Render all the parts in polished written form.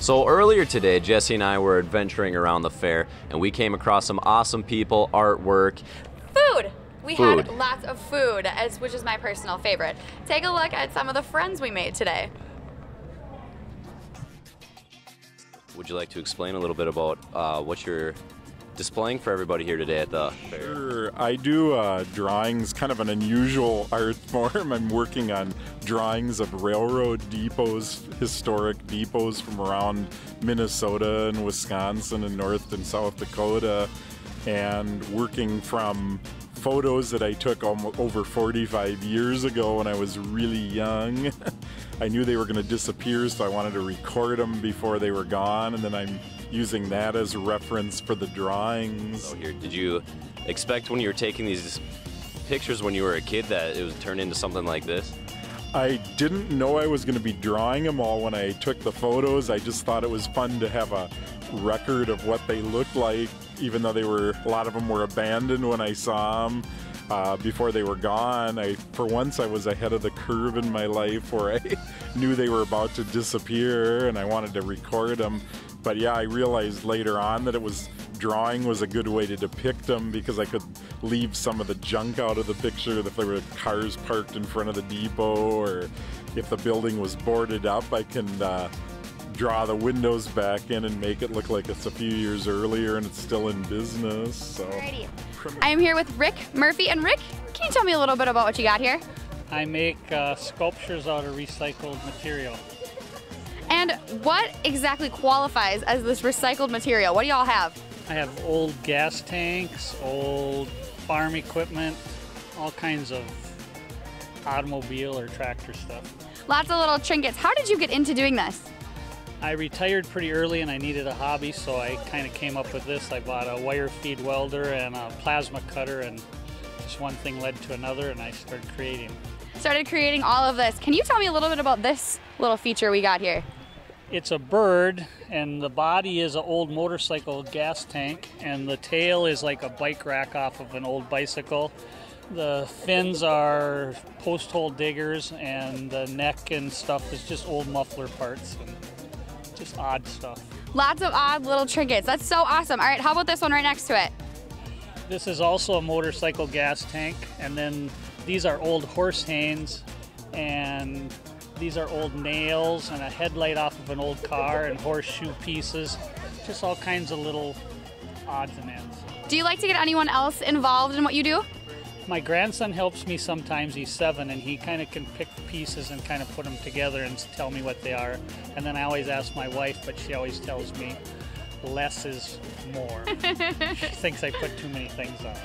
So earlier today, Jesse and I were adventuring around the fair, and we came across some awesome people, artwork. Food! We Food. had lots of food, which is my personal favorite. Take a look at some of the friends we made today. Would you like to explain a little bit about what you're displaying for everybody here today at the fair? Sure. I do drawings, kind of an unusual art form. I'm working on drawings of railroad depots, historic depots from around Minnesota and Wisconsin and North and South Dakota, and working from photos that I took over 45 years ago when I was really young. I knew they were going to disappear, so I wanted to record them before they were gone, and then I'm using that as reference for the drawings. So here, did you expect when you were taking these pictures when you were a kid that it would turn into something like this? I didn't know I was going to be drawing them all when I took the photos. I just thought it was fun to have a record of what they looked like, even though a lot of them were abandoned when I saw them before they were gone. For once I was ahead of the curve in my life where I knew they were about to disappear and I wanted to record them. But yeah, I realized later on that drawing was a good way to depict them, because I could leave some of the junk out of the picture if there were cars parked in front of the depot, or if the building was boarded up, I can draw the windows back in and make it look like it's a few years earlier and it's still in business. So. Alrighty. I am here with Rick Murphy. And Rick, can you tell me a little bit about what you got here? I make sculptures out of recycled material. And what exactly qualifies as this recycled material? What do y'all have? I have old gas tanks, old farm equipment, all kinds of automobile or tractor stuff. Lots of little trinkets. How did you get into doing this? I retired pretty early and I needed a hobby, so I kind of came up with this. I bought a wire feed welder and a plasma cutter, and just one thing led to another and I started creating all of this. Can you tell me a little bit about this little feature we got here? It's a bird, and the body is an old motorcycle gas tank, and the tail is like a bike rack off of an old bicycle. The fins are post hole diggers, and the neck and stuff is just old muffler parts and just odd stuff. Lots of odd little trinkets. That's so awesome. All right, how about this one right next to it? This is also a motorcycle gas tank, and then these are old horse hanes, and these are old nails and a headlight off of an old car and horseshoe pieces. Just all kinds of little odds and ends. Do you like to get anyone else involved in what you do? My grandson helps me sometimes. He's 7 and he kind of can pick the pieces and kind of put them together and tell me what they are. And then I always ask my wife, but she always tells me less is more. She thinks I put too many things on.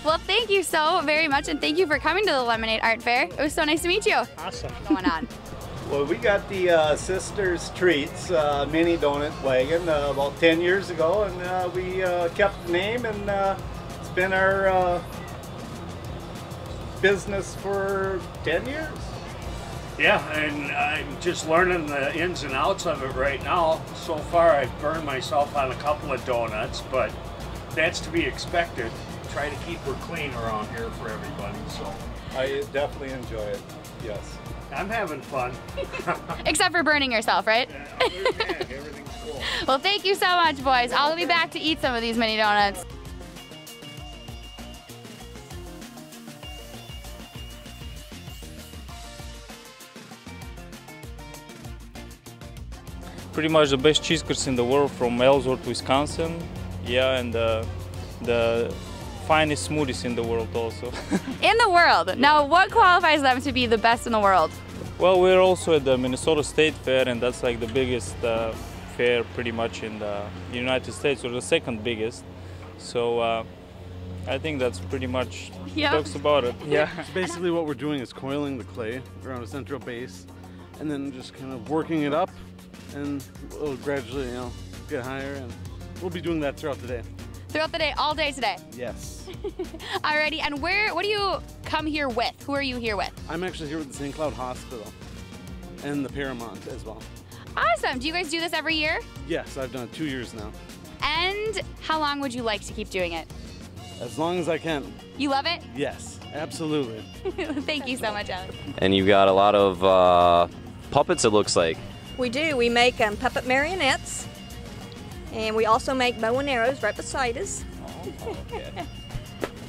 Well, thank you so very much, and thank you for coming to the Lemonade Art Fair. It was so nice to meet you. Awesome. What's going on? Well, we got the Sisters Treats mini donut wagon about 10 years ago, and we kept the name, and it's been our business for 10 years. Yeah, and I'm just learning the ins and outs of it right now. So far I've burned myself on a couple of donuts, but that's to be expected. Try to keep her clean around here for everybody, so. I definitely enjoy it, yes. I'm having fun. Except for burning yourself, right? Yeah, other than that, everything's cool. Well, thank you so much, boys. I'll be back to eat some of these mini donuts. Pretty much the best cheese curds in the world from Ellsworth, Wisconsin. Yeah, and the finest smoothies in the world also. In the world? Now, what qualifies them to be the best in the world? Well, we're also at the Minnesota State Fair, and that's like the biggest fair pretty much in the United States, or the second biggest. So I think that's pretty much talks about it. Yeah. So basically what we're doing is coiling the clay around a central base and then just kind of working it up, and it'll gradually, get higher, and we'll be doing that throughout the day. Throughout the day, all day today? Yes. Alrighty, and what do you come here with? Who are you here with? I'm actually here with the St. Cloud Hospital and the Paramount as well. Awesome. Do you guys do this every year? Yes, I've done it 2 years now. And how long would you like to keep doing it? As long as I can. You love it? Yes, absolutely. Thank you so much, Alex. And you got a lot of puppets, it looks like. We do. We make puppet marionettes, and we also make bow and arrows right beside us. Okay.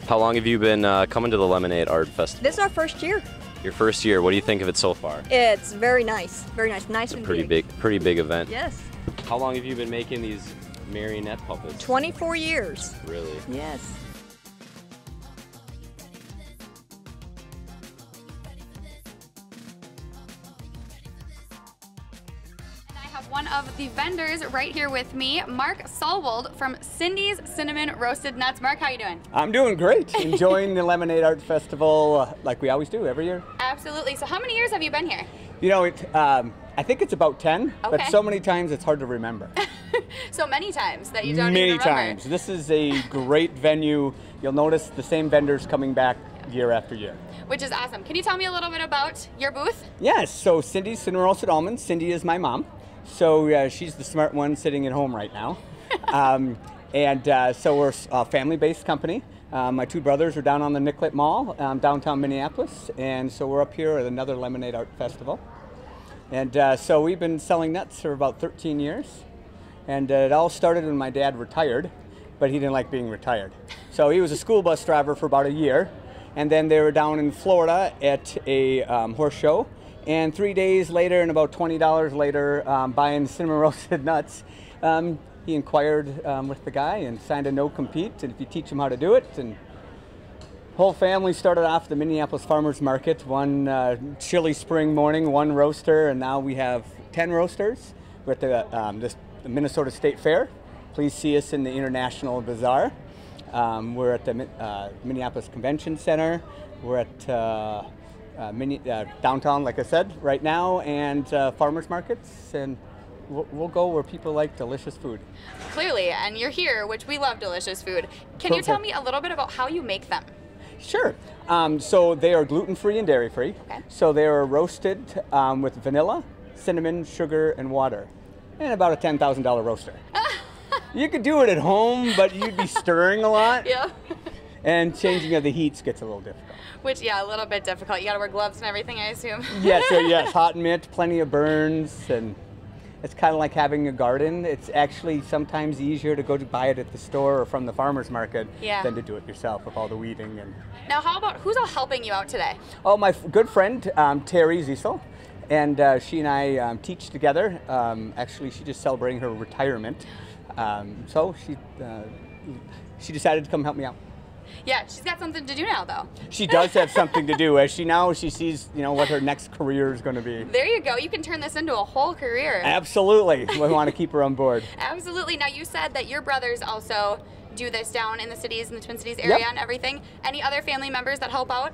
How long have you been coming to the Lemonade Art Festival? This is our first year. Your first year. What do you think of it so far? It's very nice. Very nice. Nice and Pretty big event. Yes. How long have you been making these marionette puppets? 24 years. Really? Yes. One of the vendors right here with me, Mark Solwold from Cindy's Cinnamon Roasted Nuts. Mark, how you doing? I'm doing great. Enjoying the Lemonade Art Festival like we always do every year. Absolutely. So how many years have you been here? You know, I think it's about 10, but Okay. so many times it's hard to remember. So many times that you don't Many even remember. times. This is a great venue. You'll notice the same vendors coming back year after year. Which is awesome. Can you tell me a little bit about your booth? Yes, so Cindy's Cinnamon Roasted Almonds. Cindy is my mom. So she's the smart one sitting at home right now. So we're a family-based company. My two brothers are down on the Nicollet Mall, downtown Minneapolis, and so we're up here at another Lemonade Art Festival. And so we've been selling nuts for about 13 years. And it all started when my dad retired, but he didn't like being retired. So he was a school bus driver for about a year, and then they were down in Florida at a horse show. And 3 days later, and about $20 later, buying cinnamon roasted nuts, he inquired with the guy and signed a no-compete, and if you teach him how to do it. And whole family started off the Minneapolis Farmers Market, one chilly spring morning, one roaster, and now we have 10 roasters. We're at the Minnesota State Fair. Please see us in the International Bazaar. We're at the Minneapolis Convention Center. We're at downtown, like I said, right now, and farmers markets, and we'll go where people like delicious food. Clearly, and you're here, which we love delicious food. Can you tell me a little bit about how you make them? Sure. So they are gluten-free and dairy-free. Okay. So they are roasted with vanilla, cinnamon, sugar, and water, and about a $10,000 roaster. You could do it at home, but you'd be stirring a lot. Yeah. And changing of the heats gets a little difficult. Which, yeah, a little bit difficult. You gotta wear gloves and everything, I assume. Yes, hot mitt, plenty of burns, and it's kind of like having a garden. It's actually sometimes easier to go to buy it at the store or from the farmer's market than to do it yourself with all the weeding. And now, how about, who's all helping you out today? oh, my good friend, Terry Ziesel, and she and I teach together. Actually, she's just celebrating her retirement. So she decided to come help me out. Yeah, she's got something to do now, though. She does have something to do as she sees, what her next career is going to be. There you go. You can turn this into a whole career. Absolutely. We want to keep her on board. Absolutely. Now, you said that your brothers also do this down in the cities, in the Twin Cities area and everything. Any other family members that help out?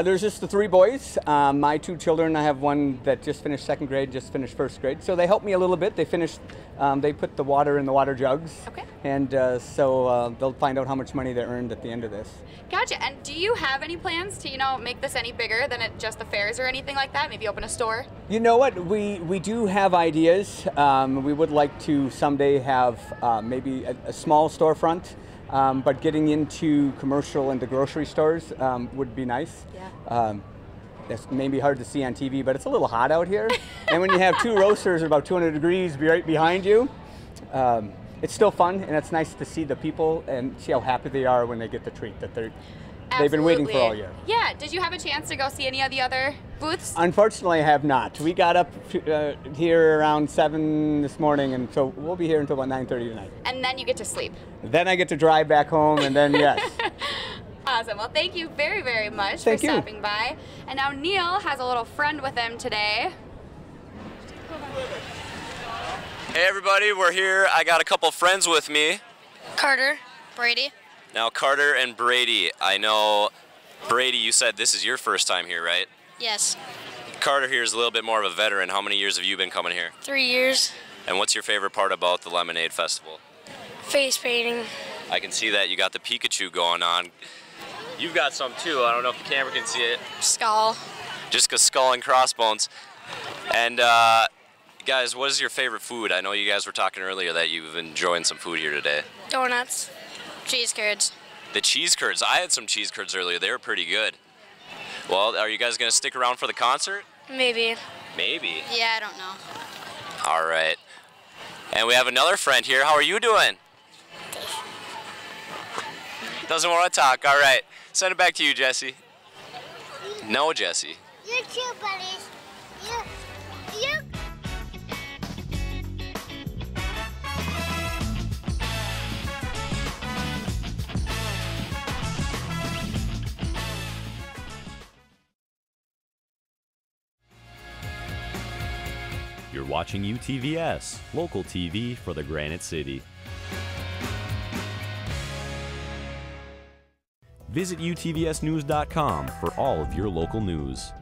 There's just the three boys. My two children, I have one that just finished second grade, just finished first grade. So they help me a little bit. They they put the water in the water jugs. Okay. And so they'll find out how much money they earned at the end of this. Gotcha. And do you have any plans to, make this any bigger than just the fairs or anything like that? Maybe open a store? You know what? We do have ideas. We would like to someday have maybe a small storefront. But getting into commercial into grocery stores would be nice. Yeah. That's maybe hard to see on TV, but it's a little hot out here. And when you have two roasters about 200 degrees right behind you, it's still fun, and it's nice to see the people and see how happy they are when they get the treat that they've been waiting for all year. Yeah. Did you have a chance to go see any of the other booths? Unfortunately, I have not. We got up here around 7 this morning, and so we'll be here until about 9:30 tonight. And then you get to sleep. Then I get to drive back home, and then yes. Awesome. Well, thank you very, very much Thank for you. stopping by. And now Neil has a little friend with him today. Hey everybody, we're here. I got a couple friends with me. Carter, Brady. Now Carter and Brady. I know, Brady, you said this is your first time here, right? Yes. Carter here is a little bit more of a veteran. How many years have you been coming here? 3 years. And what's your favorite part about the Lemonade Festival? Face painting. I can see that you got the Pikachu going on. You've got some too. I don't know if the camera can see it. Skull. Just a skull and crossbones. And guys, what is your favorite food? I know you guys were talking earlier that you've been enjoying some food here today. Donuts. Cheese curds. The cheese curds. I had some cheese curds earlier. They were pretty good. Well, are you guys going to stick around for the concert? Maybe. Maybe. Yeah, I don't know. All right. And we have another friend here. How are you doing? Doesn't want to talk. All right. Send it back to you, Jesse. No, Jesse. You too, buddies. You. You're watching UTVS, local TV for the Granite City. Visit utvsnews.com for all of your local news.